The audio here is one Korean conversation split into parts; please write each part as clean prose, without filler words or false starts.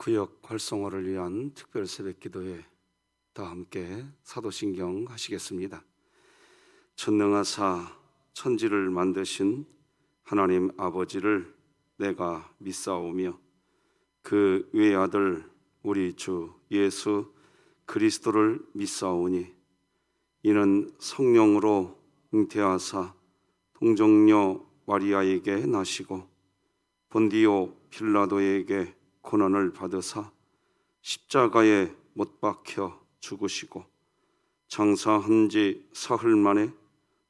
구역 활성화를 위한 특별 새벽 기도회 다 함께 사도신경 하시겠습니다. 전능하사 천지를 만드신 하나님 아버지를 내가 믿사오며 그 외아들 우리 주 예수 그리스도를 믿사오니 이는 성령으로 잉태하사 동정녀 마리아에게 나시고 본디오 빌라도에게 고난을 받으사 십자가에 못 박혀 죽으시고 장사한 지 사흘 만에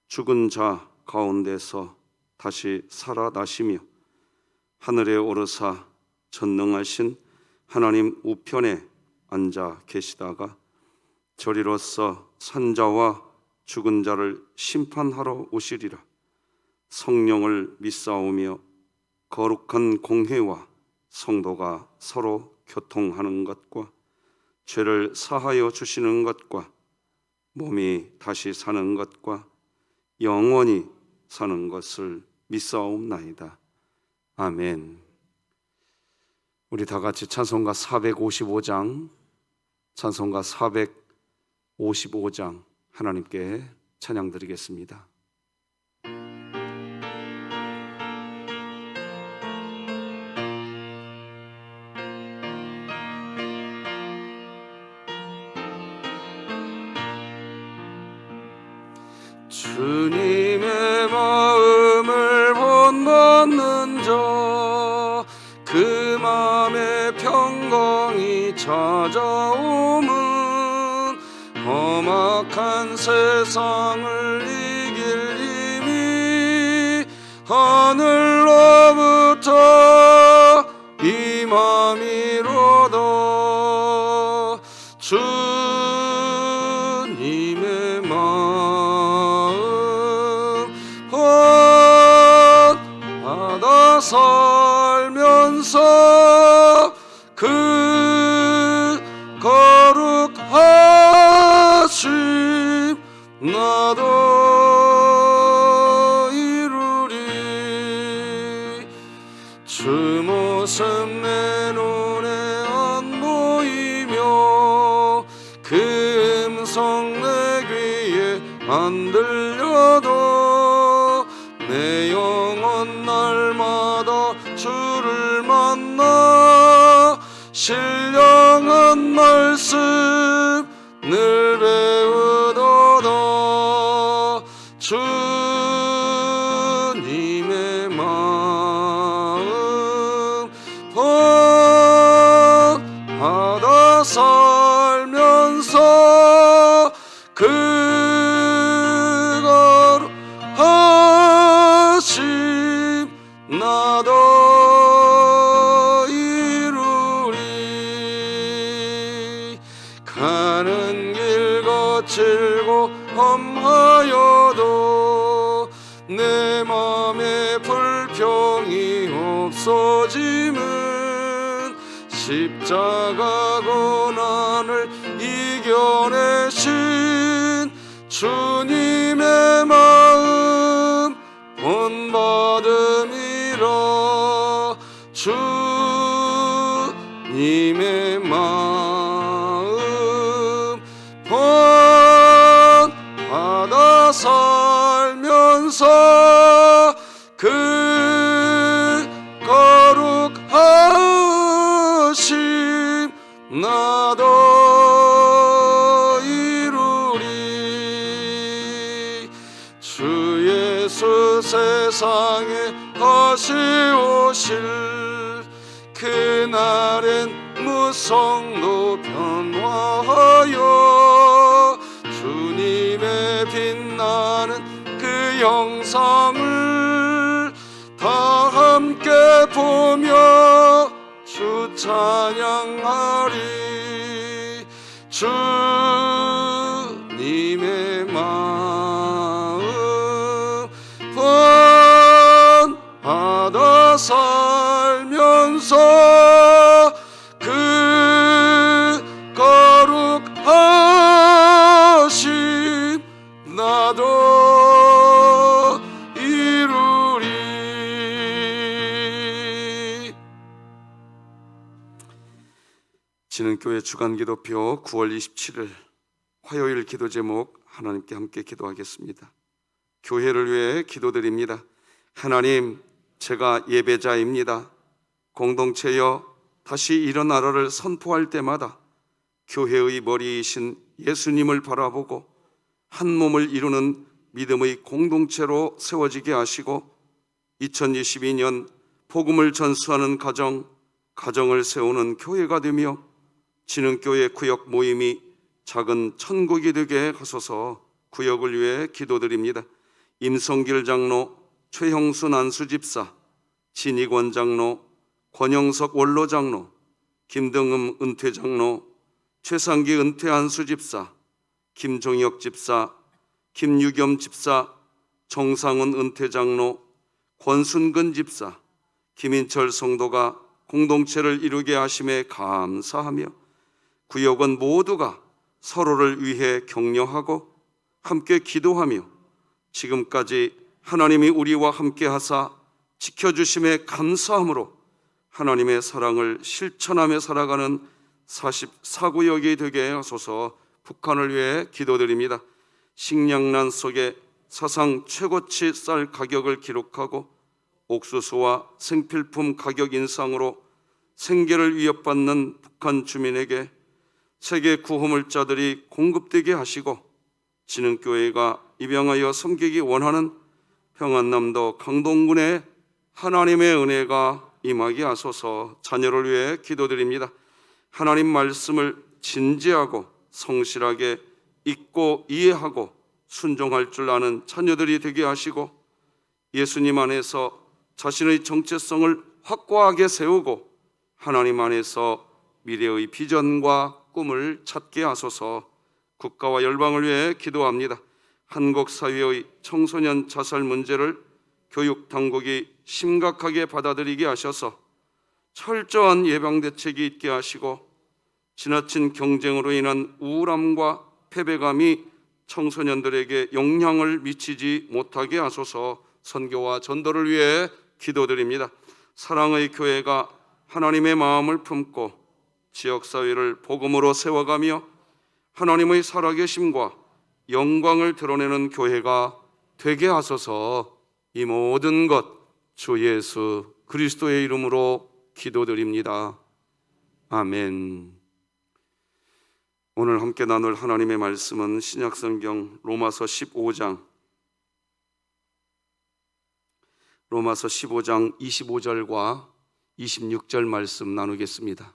죽은 자 가운데서 다시 살아나시며 하늘에 오르사 전능하신 하나님 우편에 앉아 계시다가 저리로서 산자와 죽은 자를 심판하러 오시리라. 성령을 믿사오며 거룩한 공회와 성도가 서로 교통하는 것과 죄를 사하여 주시는 것과 몸이 다시 사는 것과 영원히 사는 것을 믿사옵나이다. 아멘. 우리 다 같이 찬송가 455장 하나님께 찬양 드리겠습니다. 주님의 마음을 본받는 자, 그 마음에 평강이 찾아오면 험악한 세상을 이길 힘이 하늘로부터 임함이로다. 주님의 마음 받아 살면서 그 거룩하심 나도 이루리. 주 모습 내 눈에 안 보이며 그 음성 내 귀에 안 들려도 내 영혼 날마다 주를 만나 신령한 말씀 늘 배우도다. 주님의 마음 받아 살면서 그 거룩하심 나도 이루리. 가는 길 거칠고 험하여도 내 맘에 불평이 없어짐은 십자가 고난을 이겨내신 주님의 마음 본받음이라. 주님의 마음 받아 살면서 그 거룩하심 나도 이루리. 주 예수 세상에 다시 오실 그날엔 무성도 변화하여 주님의 빛나는 그 영상을 다 함께 보며 주 찬양하리. 주님의 마음 받아 살면서 그 거룩하심 나도 이루리. 진흥교회 주간기도표 9월 27일 화요일 기도 제목 하나님께 함께 기도하겠습니다. 교회를 위해 기도드립니다. 하나님, 제가 예배자입니다. 공동체여 다시 이런 나라를 선포할 때마다 교회의 머리이신 예수님을 바라보고 한 몸을 이루는 믿음의 공동체로 세워지게 하시고 2022년 복음을 전수하는 가정을 세우는 교회가 되며 진흥교회 구역 모임이 작은 천국이 되게 하소서. 구역을 위해 기도드립니다. 임성길 장로, 최형수 난수집사, 진익원 장로, 권영석 원로 장로, 김등음 은퇴 장로, 최상기 은퇴 안수집사, 김종혁 집사, 김유겸 집사, 정상훈 은퇴 장로, 권순근 집사, 김인철 성도가 공동체를 이루게 하심에 감사하며 구역원 모두가 서로를 위해 격려하고 함께 기도하며 지금까지 하나님이 우리와 함께 하사 지켜주심에 감사함으로 하나님의 사랑을 실천하며 살아가는 44구역이 되게 하소서. 북한을 위해 기도드립니다. 식량난 속에 사상 최고치 쌀 가격을 기록하고 옥수수와 생필품 가격 인상으로 생계를 위협받는 북한 주민에게 세계 구호물자들이 공급되게 하시고 진흥교회가 입양하여 섬기기 원하는 평안남도 강동군에 하나님의 은혜가 임하게 하소서. 자녀를 위해 기도드립니다. 하나님 말씀을 진지하고 성실하게 읽고 이해하고 순종할 줄 아는 자녀들이 되게 하시고 예수님 안에서 자신의 정체성을 확고하게 세우고 하나님 안에서 미래의 비전과 꿈을 찾게 하소서. 국가와 열방을 위해 기도합니다. 한국 사회의 청소년 자살 문제를 교육 당국이 심각하게 받아들이게 하셔서 철저한 예방 대책이 있게 하시고 지나친 경쟁으로 인한 우울함과 패배감이 청소년들에게 영향을 미치지 못하게 하소서. 선교와 전도를 위해 기도드립니다. 사랑의 교회가 하나님의 마음을 품고 지역사회를 복음으로 세워가며 하나님의 살아계심과 영광을 드러내는 교회가 되게 하소서. 이 모든 것 주 예수 그리스도의 이름으로 기도드립니다. 아멘. 오늘 함께 나눌 하나님의 말씀은 신약성경 로마서 15장 25절과 26절 말씀 나누겠습니다.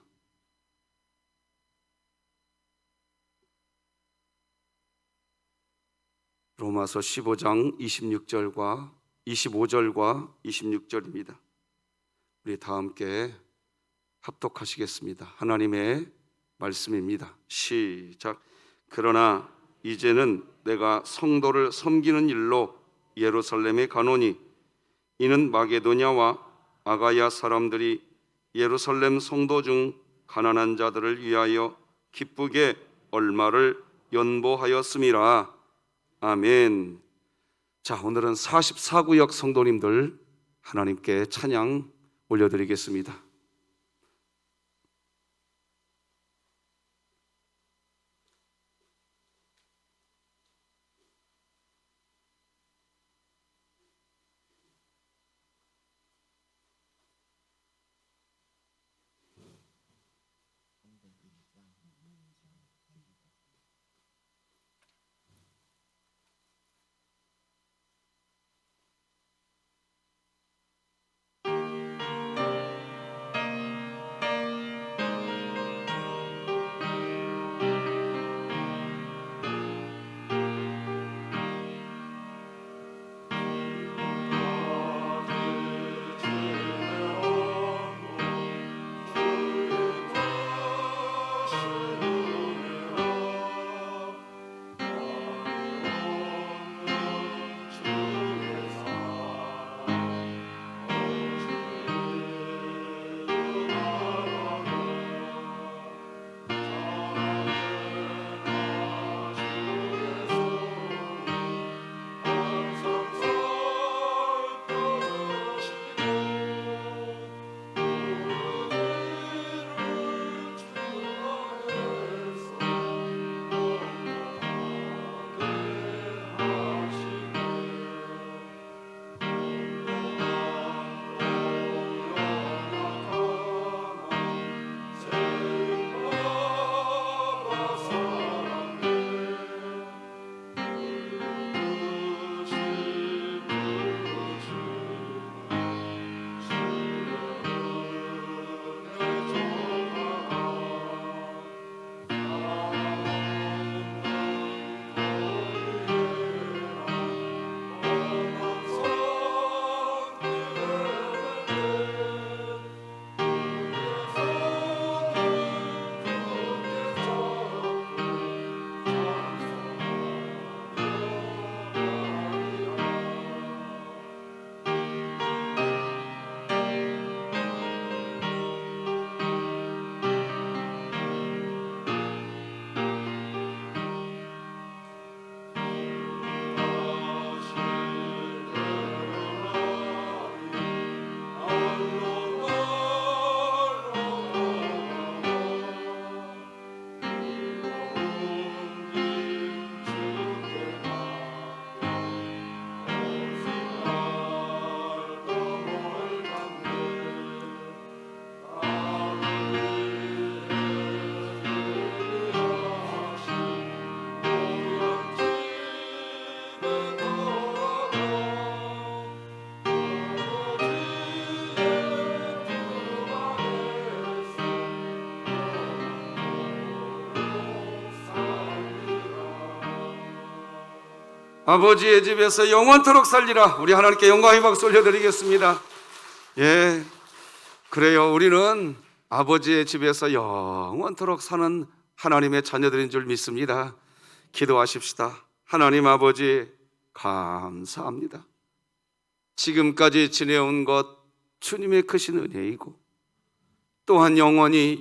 로마서 15장 26절과 25절과 26절입니다. 우리 다 함께 합독하시겠습니다. 하나님의 말씀입니다. 시작. 그러나 이제는 내가 성도를 섬기는 일로 예루살렘에 가노니 이는 마게도냐와 아가야 사람들이 예루살렘 성도 중 가난한 자들을 위하여 기쁘게 얼마를 연보하였음이라. 아멘. 자, 오늘은 44구역 성도님들 하나님께 찬양 올려드리겠습니다. 아버지의 집에서 영원토록 살리라. 우리 하나님께 영광의 박수 올려드리겠습니다. 예, 그래요. 우리는 아버지의 집에서 영원토록 사는 하나님의 자녀들인 줄 믿습니다. 기도하십시다. 하나님 아버지, 감사합니다. 지금까지 지내온 것 주님의 크신 은혜이고, 또한 영원히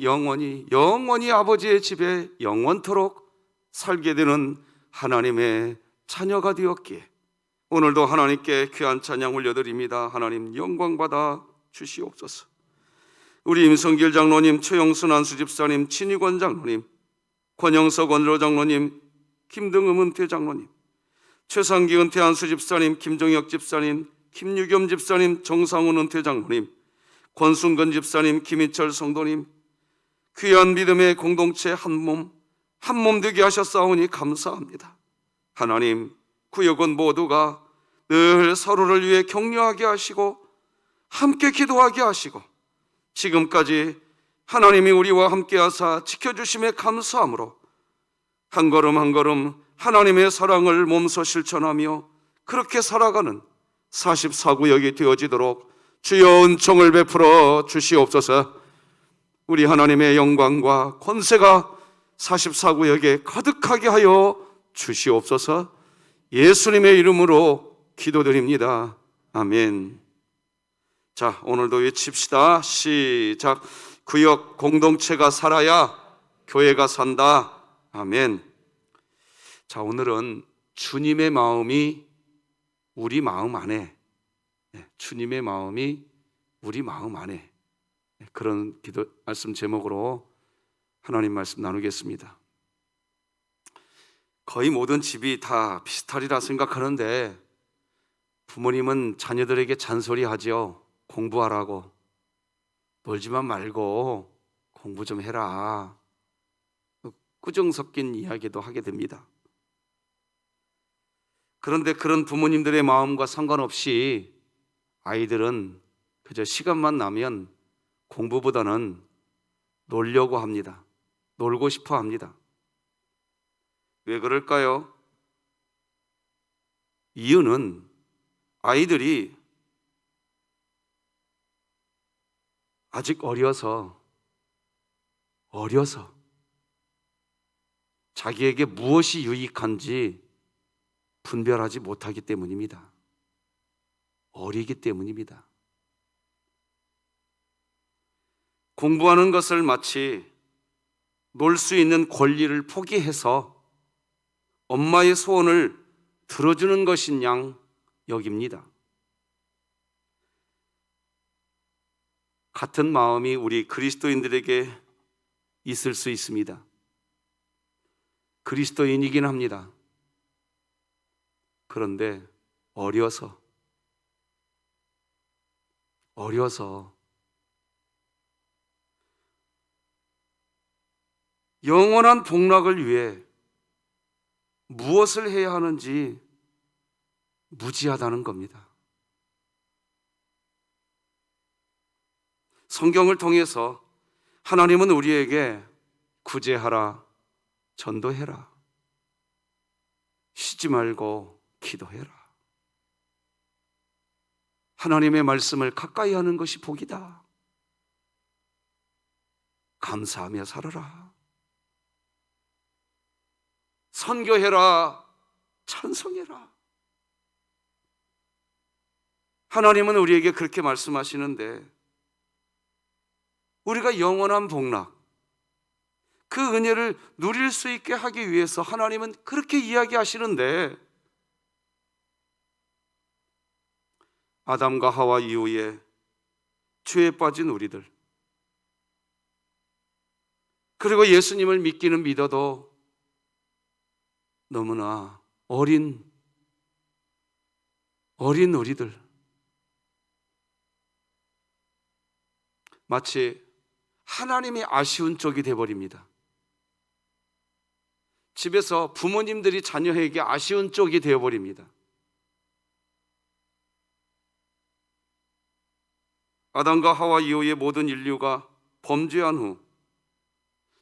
아버지의 집에 영원토록 살게 되는 하나님의 자녀가 되었기에 오늘도 하나님께 귀한 찬양 올려드립니다. 하나님 영광 받아 주시옵소서. 우리 임성길 장로님, 최영순 안수집사님, 친희권 장로님, 권영석 원로 장로님, 김등음 은퇴 장로님, 최상기 은퇴 안수집사님, 김종혁 집사님, 김유겸 집사님, 정상훈 은퇴 장로님, 권순근 집사님, 김인철 성도님, 귀한 믿음의 공동체 한 몸 되게 하셨사오니 감사합니다. 하나님, 구역원 모두가 늘 서로를 위해 격려하게 하시고 함께 기도하게 하시고 지금까지 하나님이 우리와 함께 하사 지켜주심에 감사함으로 한 걸음 한 걸음 하나님의 사랑을 몸소 실천하며 그렇게 살아가는 44구역이 되어지도록 주여 은총을 베풀어 주시옵소서. 우리 하나님의 영광과 권세가 44구역에 가득하게 하여 주시옵소서. 예수님의 이름으로 기도드립니다. 아멘. 자, 오늘도 외칩시다. 시작. 구역 공동체가 살아야 교회가 산다. 아멘. 자, 오늘은 주님의 마음이 우리 마음 안에, 주님의 마음이 우리 마음 안에, 그런 기도 말씀 제목으로 하나님 말씀 나누겠습니다. 거의 모든 집이 다 비슷하리라 생각하는데 부모님은 자녀들에게 잔소리하죠. 공부하라고. 놀지만 말고 공부 좀 해라. 꾸중 섞인 이야기도 하게 됩니다. 그런데 그런 부모님들의 마음과 상관없이 아이들은 그저 시간만 나면 공부보다는 놀려고 합니다. 놀고 싶어 합니다. 왜 그럴까요? 이유는 아이들이 아직 어려서 자기에게 무엇이 유익한지 분별하지 못하기 때문입니다. 어리기 때문입니다. 공부하는 것을 마치 놀 수 있는 권리를 포기해서 엄마의 소원을 들어주는 것인 양 여깁니다. 같은 마음이 우리 그리스도인들에게 있을 수 있습니다. 그리스도인이긴 합니다. 그런데 어려서 영원한 복락을 위해 무엇을 해야 하는지 무지하다는 겁니다. 성경을 통해서 하나님은 우리에게 구제하라, 전도해라, 쉬지 말고 기도해라. 하나님의 말씀을 가까이 하는 것이 복이다. 감사하며 살아라. 선교해라, 찬송해라. 하나님은 우리에게 그렇게 말씀하시는데 우리가 영원한 복락, 그 은혜를 누릴 수 있게 하기 위해서 하나님은 그렇게 이야기하시는데 아담과 하와 이후에 죄에 빠진 우리들, 그리고 예수님을 믿기는 믿어도 너무나 어린 우리들, 마치 하나님이 아쉬운 쪽이 되어버립니다. 집에서 부모님들이 자녀에게 아쉬운 쪽이 되어버립니다. 아담과 하와 이후의 모든 인류가 범죄한 후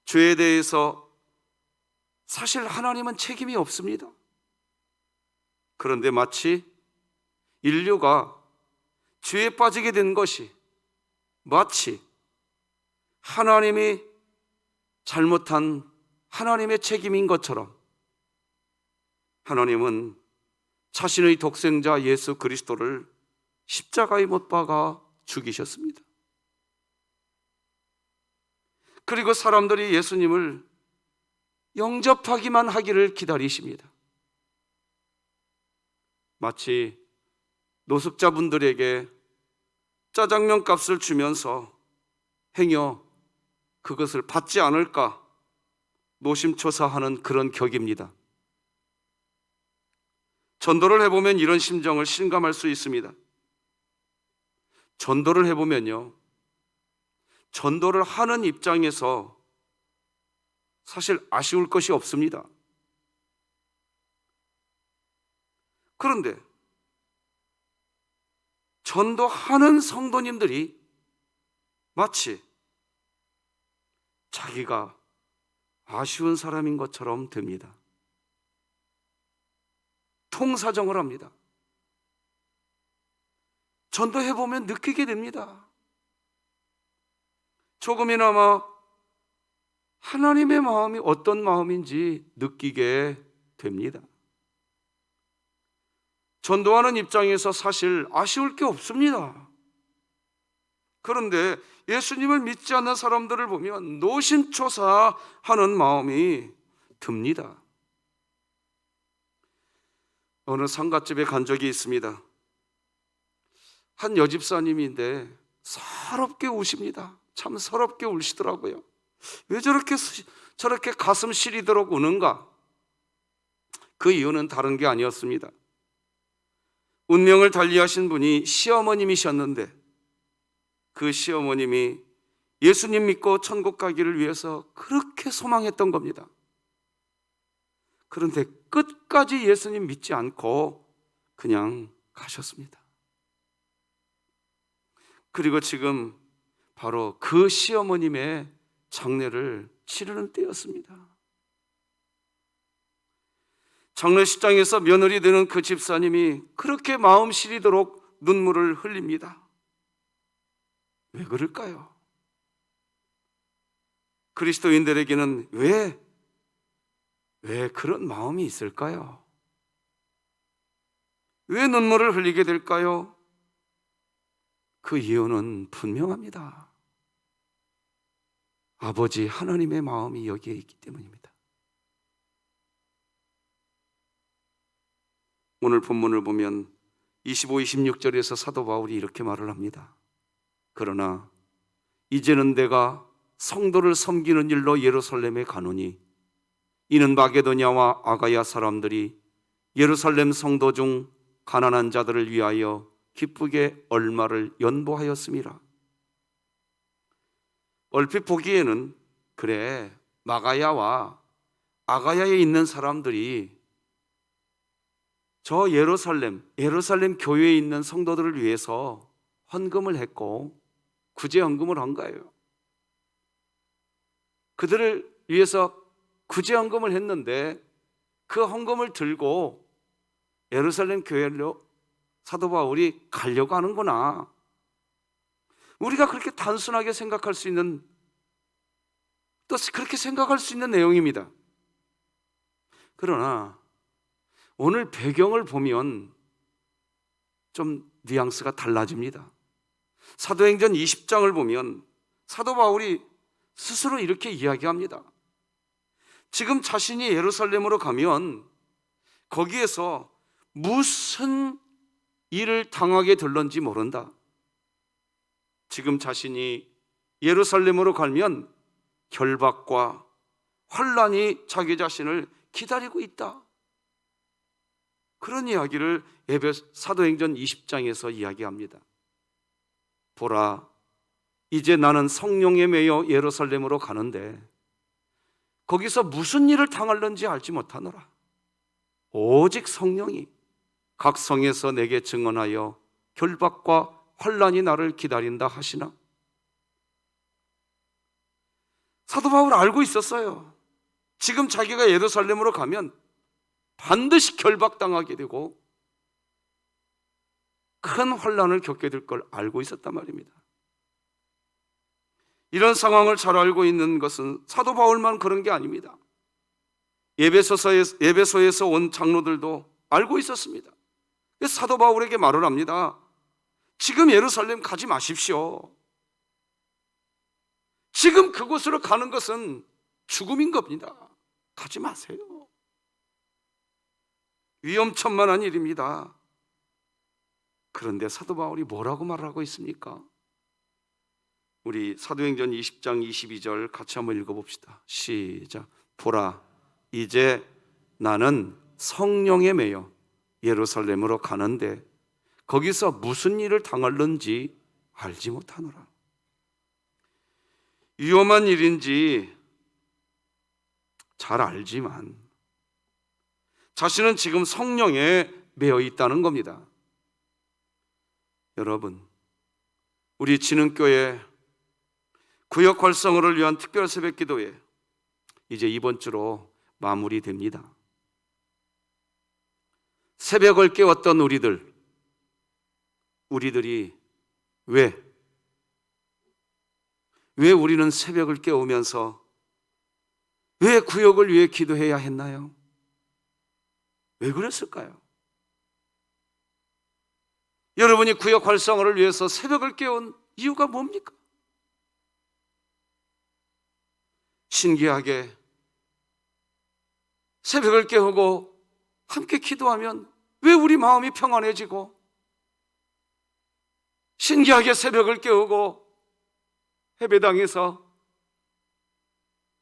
죄에 대해서 사실 하나님은 책임이 없습니다. 그런데 마치 인류가 죄에 빠지게 된 것이 마치 하나님이 잘못한 하나님의 책임인 것처럼 하나님은 자신의 독생자 예수 그리스도를 십자가에 못 박아 죽이셨습니다. 그리고 사람들이 예수님을 영접하기만 하기를 기다리십니다. 마치 노숙자분들에게 짜장면 값을 주면서 행여 그것을 받지 않을까 노심초사하는 그런 격입니다. 전도를 해보면 이런 심정을 실감할 수 있습니다. 전도를 해보면요, 전도를 하는 입장에서 사실 아쉬울 것이 없습니다. 그런데 전도하는 성도님들이 마치 자기가 아쉬운 사람인 것처럼 됩니다. 통사정을 합니다. 전도해보면 느끼게 됩니다. 조금이나마 하나님의 마음이 어떤 마음인지 느끼게 됩니다. 전도하는 입장에서 사실 아쉬울 게 없습니다. 그런데 예수님을 믿지 않는 사람들을 보면 노심초사하는 마음이 듭니다. 어느 상갓집에 간 적이 있습니다. 한 여집사님인데 서럽게 우십니다. 참 서럽게 울시더라고요. 왜 저렇게 가슴 시리도록 우는가? 그 이유는 다른 게 아니었습니다. 운명을 달리하신 분이 시어머님이셨는데 그 시어머님이 예수님 믿고 천국 가기를 위해서 그렇게 소망했던 겁니다. 그런데 끝까지 예수님 믿지 않고 그냥 가셨습니다. 그리고 지금 바로 그 시어머님의 장례를 치르는 때였습니다. 장례식장에서 며느리 되는 그 집사님이 그렇게 마음 시리도록 눈물을 흘립니다. 왜 그럴까요? 그리스도인들에게는 왜 그런 마음이 있을까요? 왜 눈물을 흘리게 될까요? 그 이유는 분명합니다. 아버지 하나님의 마음이 여기에 있기 때문입니다. 오늘 본문을 보면 25, 26절에서 사도 바울이 이렇게 말을 합니다. 그러나 이제는 내가 성도를 섬기는 일로 예루살렘에 가노니 이는 마게도냐와 아가야 사람들이 예루살렘 성도 중 가난한 자들을 위하여 기쁘게 얼마를 연보하였음이라. 얼핏 보기에는 그래, 마가야와 아가야에 있는 사람들이 저 예루살렘 교회에 있는 성도들을 위해서 헌금을 했고 구제 헌금을 한 거예요. 그들을 위해서 구제 헌금을 했는데 그 헌금을 들고 예루살렘 교회로 사도 바울이 가려고 하는구나. 우리가 그렇게 단순하게 생각할 수 있는, 또 그렇게 생각할 수 있는 내용입니다. 그러나 오늘 배경을 보면 좀 뉘앙스가 달라집니다. 사도행전 20장을 보면 사도 바울이 스스로 이렇게 이야기합니다. 지금 자신이 예루살렘으로 가면 거기에서 무슨 일을 당하게 될런지 모른다. 지금 자신이 예루살렘으로 가면 결박과 환란이 자기 자신을 기다리고 있다. 그런 이야기를 사도행전 20장에서 이야기합니다. 보라, 이제 나는 성령에 매여 예루살렘으로 가는데 거기서 무슨 일을 당할는지 알지 못하노라. 오직 성령이 각 성에서 내게 증언하여 결박과 환란이 나를 기다린다 하시나. 사도 바울 알고 있었어요. 지금 자기가 예루살렘으로 가면 반드시 결박당하게 되고 큰 환난을 겪게 될 걸 알고 있었단 말입니다. 이런 상황을 잘 알고 있는 것은 사도 바울만 그런 게 아닙니다. 예배소에서 온 장로들도 알고 있었습니다. 그래서 사도 바울에게 말을 합니다. 지금 예루살렘 가지 마십시오. 지금 그곳으로 가는 것은 죽음인 겁니다. 가지 마세요. 위험천만한 일입니다. 그런데 사도 바울이 뭐라고 말하고 있습니까? 우리 사도행전 20장 22절 같이 한번 읽어봅시다. 시작. 보라, 이제 나는 성령에 매여 예루살렘으로 가는데 거기서 무슨 일을 당할는지 알지 못하노라. 위험한 일인지 잘 알지만 자신은 지금 성령에 매여 있다는 겁니다. 여러분, 우리 진흥교회 구역 활성화를 위한 특별 새벽 기도회 이제 이번 주로 마무리됩니다. 새벽을 깨웠던 우리들이 왜 우리는 새벽을 깨우면서 왜 구역을 위해 기도해야 했나요? 왜 그랬을까요? 여러분이 구역 활성화를 위해서 새벽을 깨운 이유가 뭡니까? 신기하게 새벽을 깨우고 함께 기도하면 왜 우리 마음이 평안해지고, 신기하게 새벽을 깨우고 예배당에서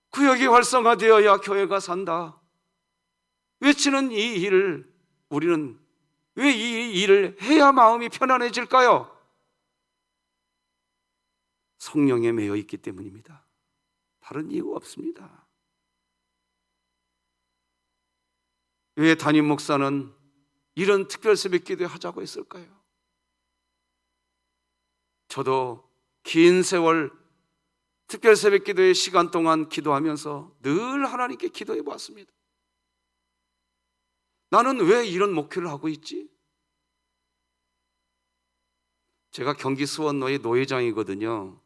구역이 활성화되어야 교회가 산다 외치는 이 일을 우리는 왜 이 일을 해야 마음이 편안해질까요? 성령에 매여 있기 때문입니다. 다른 이유 없습니다. 왜 담임 목사는 이런 특별 새벽 기도 하자고 했을까요? 저도 긴 세월 특별 새벽 기도의 시간 동안 기도하면서 늘 하나님께 기도해 보았습니다. 나는 왜 이런 목회를 하고 있지? 제가 경기 수원로의 노회장이거든요.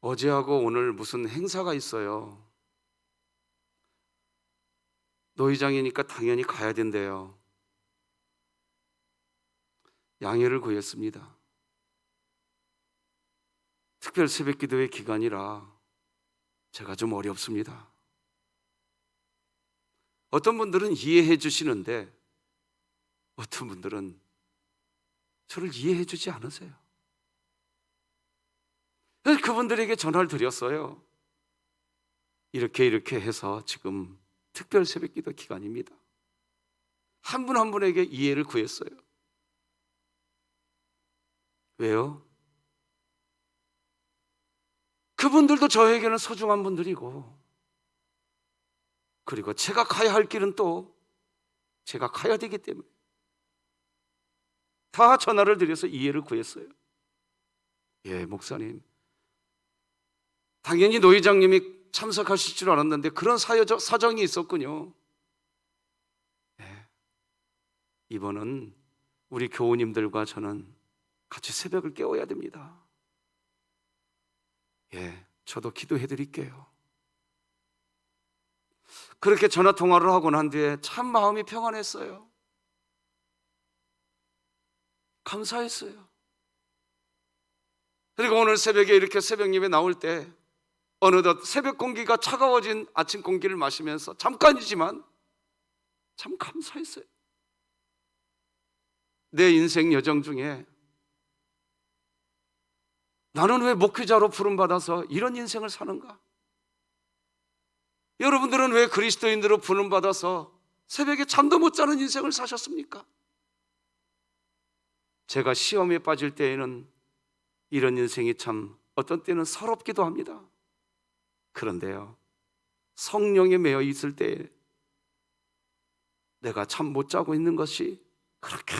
어제하고 오늘 무슨 행사가 있어요. 노회장이니까 당연히 가야 된대요. 양해를 구했습니다. 특별 새벽 기도의 기간이라 제가 좀 어렵습니다. 어떤 분들은 이해해 주시는데 어떤 분들은 저를 이해해 주지 않으세요. 그래서 그분들에게 전화를 드렸어요. 이렇게 해서 지금 특별 새벽 기도 기간입니다. 한 분 한 분에게 이해를 구했어요. 왜요? 그분들도 저에게는 소중한 분들이고, 그리고 제가 가야 할 길은 또 제가 가야 되기 때문에 다 전화를 드려서 이해를 구했어요. 예, 목사님, 당연히 노 회장님이 참석하실 줄 알았는데 그런 사정이 있었군요. 예, 이번은 우리 교우님들과 저는 같이 새벽을 깨워야 됩니다. 예, 저도 기도해 드릴게요. 그렇게 전화 통화를 하고 난 뒤에 참 마음이 평안했어요. 감사했어요. 그리고 오늘 새벽에 이렇게 새벽 예배 나올 때 어느덧 새벽 공기가 차가워진 아침 공기를 마시면서 잠깐이지만 참 감사했어요. 내 인생 여정 중에 나는 왜 목회자로 부름받아서 이런 인생을 사는가? 여러분들은 왜 그리스도인으로 부름받아서 새벽에 잠도 못 자는 인생을 사셨습니까? 제가 시험에 빠질 때에는 이런 인생이 참 어떤 때는 서럽기도 합니다. 그런데요, 성령에 매여 있을 때 내가 참 못 자고 있는 것이 그렇게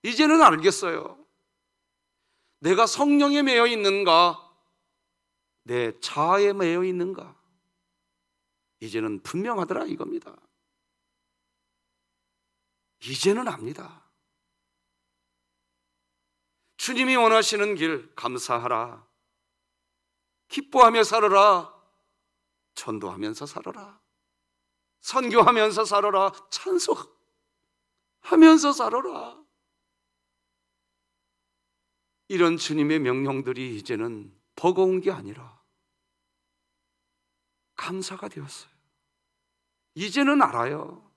이제는 알겠어요. 내가 성령에 매여 있는가, 내 자아에 매여 있는가, 이제는 분명하더라 이겁니다. 이제는 압니다. 주님이 원하시는 길 감사하라. 기뻐하며 살아라. 전도하면서 살아라. 선교하면서 살아라. 찬송하면서 살아라. 이런 주님의 명령들이 이제는 버거운 게 아니라 감사가 되었어요. 이제는 알아요.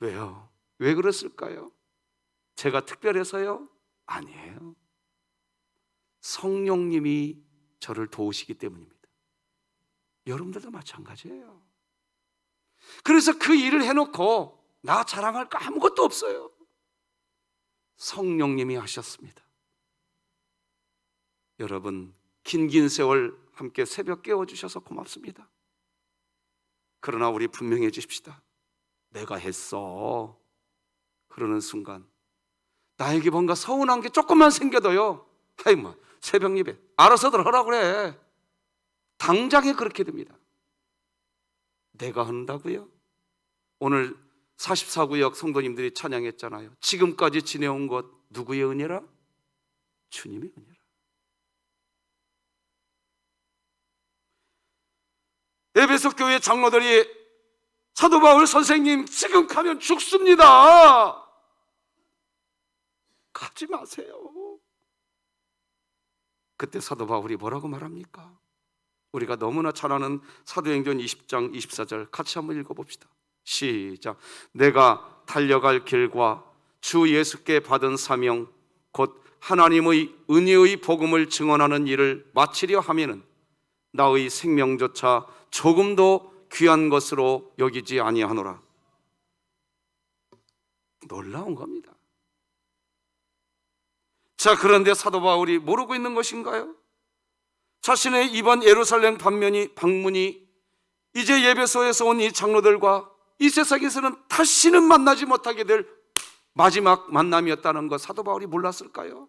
왜요? 왜 그랬을까요? 제가 특별해서요? 아니에요. 성령님이 저를 도우시기 때문입니다. 여러분들도 마찬가지예요. 그래서 그 일을 해놓고 나 자랑할 거 아무것도 없어요. 성령님이 하셨습니다. 여러분, 긴 세월 함께 새벽 깨워주셔서 고맙습니다. 그러나 우리 분명해지십시다. 내가 했어 그러는 순간 나에게 뭔가 서운한 게 조금만 생겨도요, 아이 뭐 새벽 예배 알아서들 하라고 그래. 당장에 그렇게 됩니다. 내가 한다고요? 오늘 44구역 성도님들이 찬양했잖아요. 지금까지 지내온 것 누구의 은혜라? 주님의 은혜라. 에베소 교회 장로들이 사도 바울 선생님 지금 가면 죽습니다. 가지 마세요. 그때 사도 바울이 뭐라고 말합니까? 우리가 너무나 잘 아는 사도행전 20장 24절 같이 한번 읽어봅시다. 시작. 내가 달려갈 길과 주 예수께 받은 사명 곧 하나님의 은혜의 복음을 증언하는 일을 마치려 하면은 나의 생명조차 조금도 귀한 것으로 여기지 아니하노라. 놀라운 겁니다. 자, 그런데 사도 바울이 모르고 있는 것인가요? 자신의 이번 예루살렘 방문이 이제 예배소에서 온 이 장로들과 이 세상에서는 다시는 만나지 못하게 될 마지막 만남이었다는 것 사도 바울이 몰랐을까요?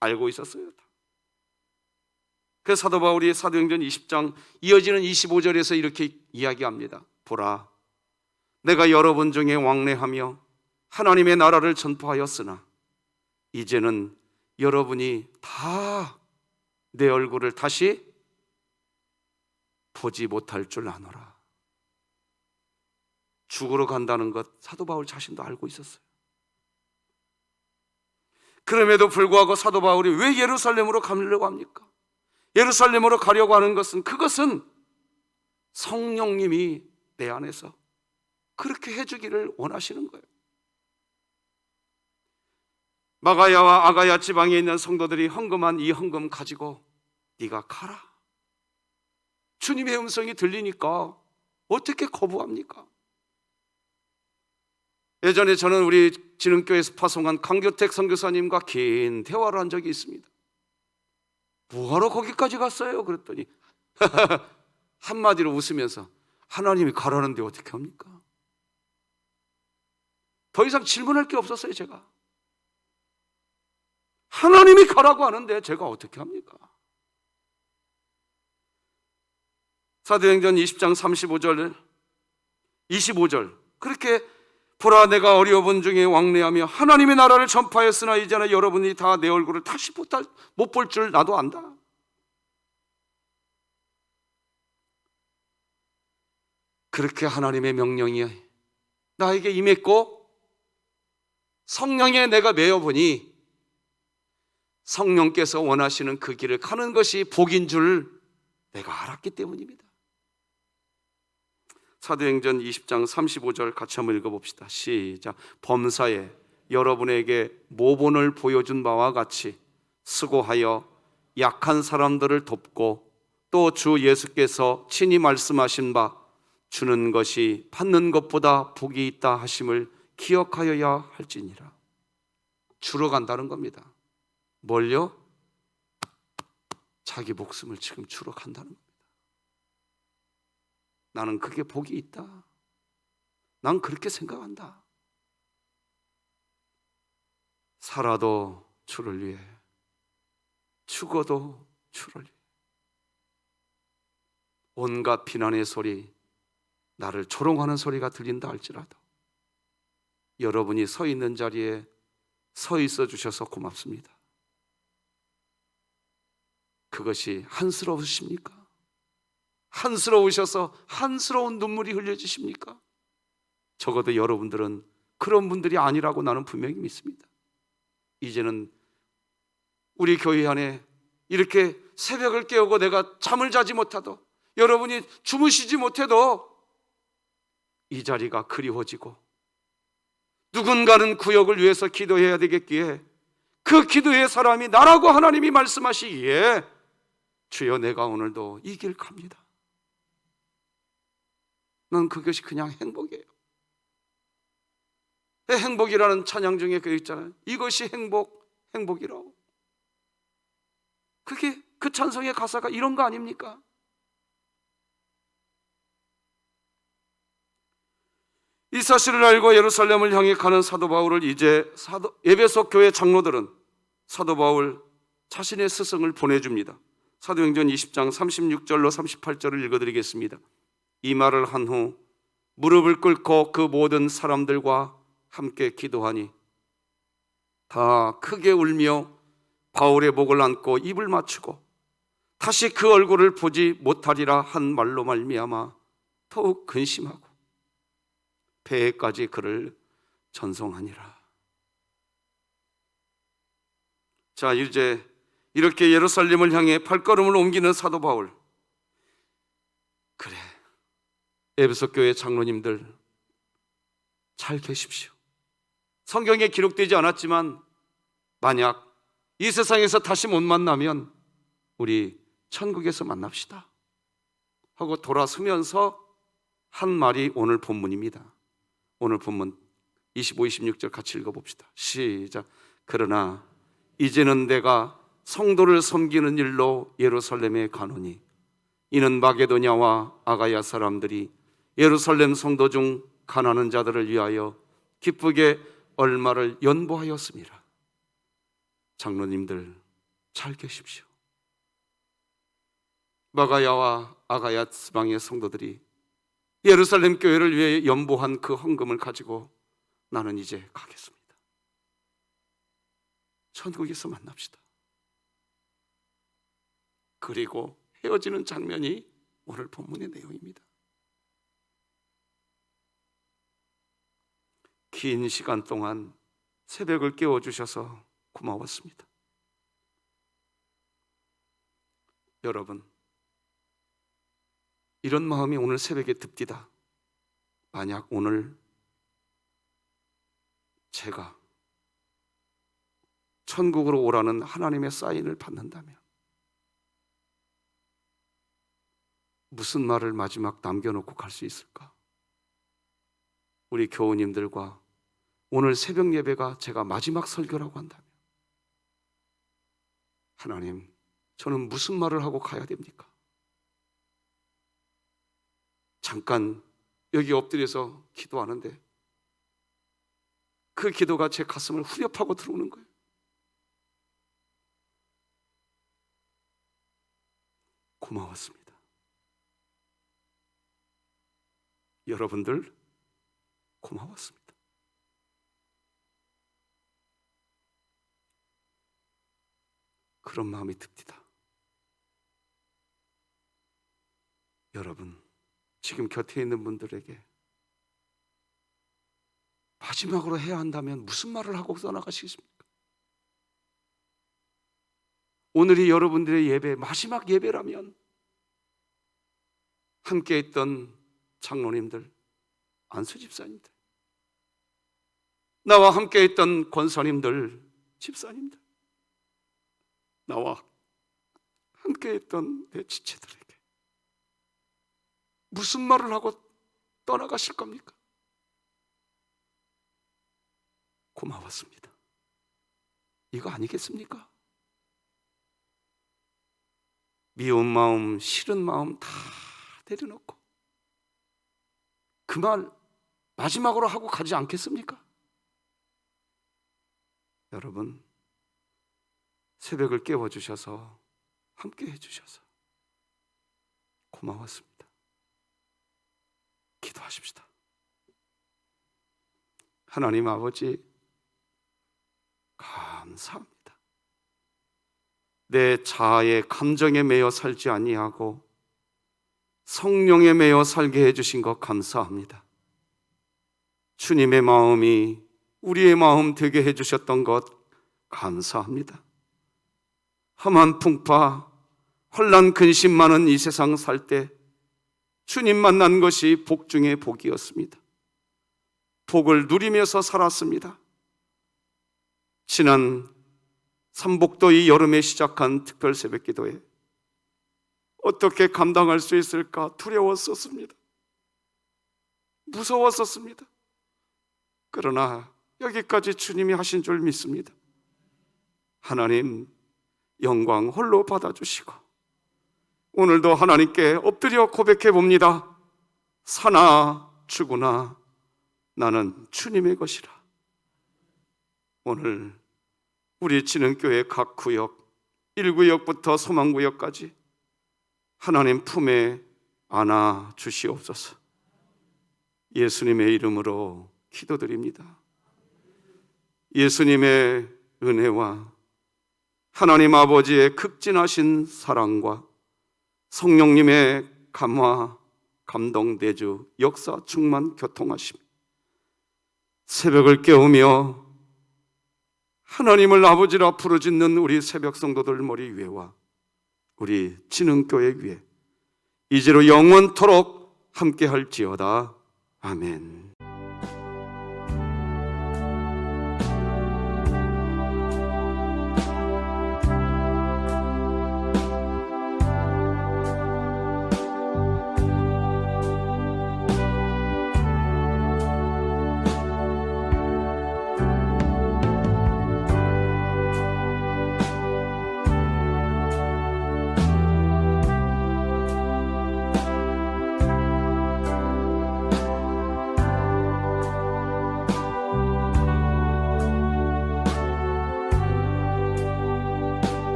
알고 있었어요. 그래서 사도 바울이 사도행전 20장 이어지는 25절에서 이렇게 이야기합니다. 보라, 내가 여러분 중에 왕래하며 하나님의 나라를 전파하였으나 이제는 여러분이 다 내 얼굴을 다시 보지 못할 줄 아노라. 죽으러 간다는 것 사도 바울 자신도 알고 있었어요. 그럼에도 불구하고 사도 바울이 왜 예루살렘으로 가려고 합니까? 예루살렘으로 가려고 하는 것은 그것은 성령님이 내 안에서 그렇게 해주기를 원하시는 거예요. 마가야와 아가야 지방에 있는 성도들이 헌금한 이 헌금 가지고 네가 가라. 주님의 음성이 들리니까 어떻게 거부합니까? 예전에 저는 우리 진흥교회에서 파송한 강교택 선교사님과 긴 대화를 한 적이 있습니다. 뭐하러 거기까지 갔어요? 그랬더니 한마디로 웃으면서 하나님이 가라는데 어떻게 합니까? 더 이상 질문할 게 없었어요. 제가 하나님이 가라고 하는데 제가 어떻게 합니까? 사도행전 20장 35절 25절 그렇게 보라 내가 어려운 중에 왕래하며 하나님의 나라를 전파했으나 이제는 여러분이 다 내 얼굴을 다시 못 볼 줄 나도 안다. 그렇게 하나님의 명령이 나에게 임했고 성령에 내가 매여보니 성령께서 원하시는 그 길을 가는 것이 복인 줄 내가 알았기 때문입니다. 사도행전 20장 35절 같이 한번 읽어봅시다. 시작. 범사에 여러분에게 모본을 보여준 바와 같이 수고하여 약한 사람들을 돕고 또 주 예수께서 친히 말씀하신 바 주는 것이 받는 것보다 복이 있다 하심을 기억하여야 할지니라. 주러 간다는 겁니다. 뭘요? 자기 목숨을 지금 주러 간다는 겁니다. 나는 그게 복이 있다. 난 그렇게 생각한다. 살아도 주를 위해, 죽어도 주를 위해. 온갖 비난의 소리, 나를 조롱하는 소리가 들린다 할지라도 여러분이 서 있는 자리에 서 있어 주셔서 고맙습니다. 그것이 한스러우십니까? 한스러우셔서 한스러운 눈물이 흘려지십니까? 적어도 여러분들은 그런 분들이 아니라고 나는 분명히 믿습니다. 이제는 우리 교회 안에 이렇게 새벽을 깨우고 내가 잠을 자지 못하도, 여러분이 주무시지 못해도 이 자리가 그리워지고, 누군가는 구역을 위해서 기도해야 되겠기에 그 기도의 사람이 나라고 하나님이 말씀하시기에 주여 내가 오늘도 이 길 갑니다. 난 그것이 그냥 행복이에요. 행복이라는 찬양 중에 그 있잖아요. 이것이 행복이라고. 그게 그 찬송의 가사가 이런 거 아닙니까? 이 사실을 알고 예루살렘을 향해 가는 사도 바울을 이제 에베소 교회 장로들은 사도 바울 자신의 스승을 보내줍니다. 사도행전 20장 36절로 38절을 읽어드리겠습니다. 이 말을 한 후 무릎을 꿇고 그 모든 사람들과 함께 기도하니 다 크게 울며 바울의 목을 안고 입을 맞추고 다시 그 얼굴을 보지 못하리라 한 말로 말미암아 더욱 근심하고 폐해까지 그를 전송하니라. 자, 이제 이렇게 예루살렘을 향해 발걸음을 옮기는 사도 바울. 그래, 에베소 교회 장로님들 잘 계십시오. 성경에 기록되지 않았지만 만약 이 세상에서 다시 못 만나면 우리 천국에서 만납시다 하고 돌아서면서 한 말이 오늘 본문입니다. 오늘 본문 25, 26절 같이 읽어봅시다. 시작. 그러나 이제는 내가 성도를 섬기는 일로 예루살렘에 가노니 이는 마게도냐와 아가야 사람들이 예루살렘 성도 중 가난한 자들을 위하여 기쁘게 얼마를 연보하였습니다. 장로님들 잘 계십시오. 마가야와 아가야 지방의 성도들이 예루살렘 교회를 위해 연보한 그 헌금을 가지고 나는 이제 가겠습니다. 천국에서 만납시다. 그리고 헤어지는 장면이 오늘 본문의 내용입니다. 긴 시간 동안 새벽을 깨워주셔서 고마웠습니다. 여러분, 이런 마음이 오늘 새벽에 듭디다. 만약 오늘 제가 천국으로 오라는 하나님의 사인을 받는다면 무슨 말을 마지막 남겨놓고 갈 수 있을까? 우리 교우님들과 오늘 새벽 예배가 제가 마지막 설교라고 한다면 하나님, 저는 무슨 말을 하고 가야 됩니까? 잠깐 여기 엎드려서 기도하는데 그 기도가 제 가슴을 후렵하고 들어오는 거예요. 고마웠습니다. 여러분들 고마웠습니다. 그런 마음이 듭니다. 여러분, 지금 곁에 있는 분들에게 마지막으로 해야 한다면 무슨 말을 하고 떠나가시겠습니까? 오늘이 여러분들의 예배, 마지막 예배라면 함께 했던 장로님들, 안수 집사님들, 나와 함께 했던 권사님들, 집사님들, 나와 함께 했던 내 지체들에게 무슨 말을 하고 떠나가실 겁니까? 고마웠습니다. 이거 아니겠습니까? 미운 마음, 싫은 마음 다 내려놓고 그 말 마지막으로 하고 가지 않겠습니까? 여러분, 새벽을 깨워주셔서 함께 해주셔서 고마웠습니다. 기도하십시다. 하나님 아버지, 감사합니다. 내 자아의 감정에 매여 살지 아니하고 성령에 매여 살게 해주신 것 감사합니다. 주님의 마음이 우리의 마음 되게 해주셨던 것 감사합니다. 험한 풍파, 혼란 근심 많은 이 세상 살 때 주님 만난 것이 복 중의 복이었습니다. 복을 누리면서 살았습니다. 지난 삼복도 이 여름에 시작한 특별 새벽 기도에 어떻게 감당할 수 있을까 두려웠었습니다. 무서웠었습니다. 그러나 여기까지 주님이 하신 줄 믿습니다. 하나님 영광 홀로 받아주시고 오늘도 하나님께 엎드려 고백해 봅니다. 사나 죽으나 나는 주님의 것이라. 오늘 우리 진흥교회 각 구역 1구역부터 소망구역까지 하나님 품에 안아 주시옵소서. 예수님의 이름으로 기도드립니다. 예수님의 은혜와 하나님 아버지의 극진하신 사랑과 성령님의 감화, 감동, 내주, 역사, 충만, 교통하심, 새벽을 깨우며 하나님을 아버지라 부르짖는 우리 새벽 성도들 머리 위에와 우리 진흥교회 위에 이제로 영원토록 함께할지어다. 아멘.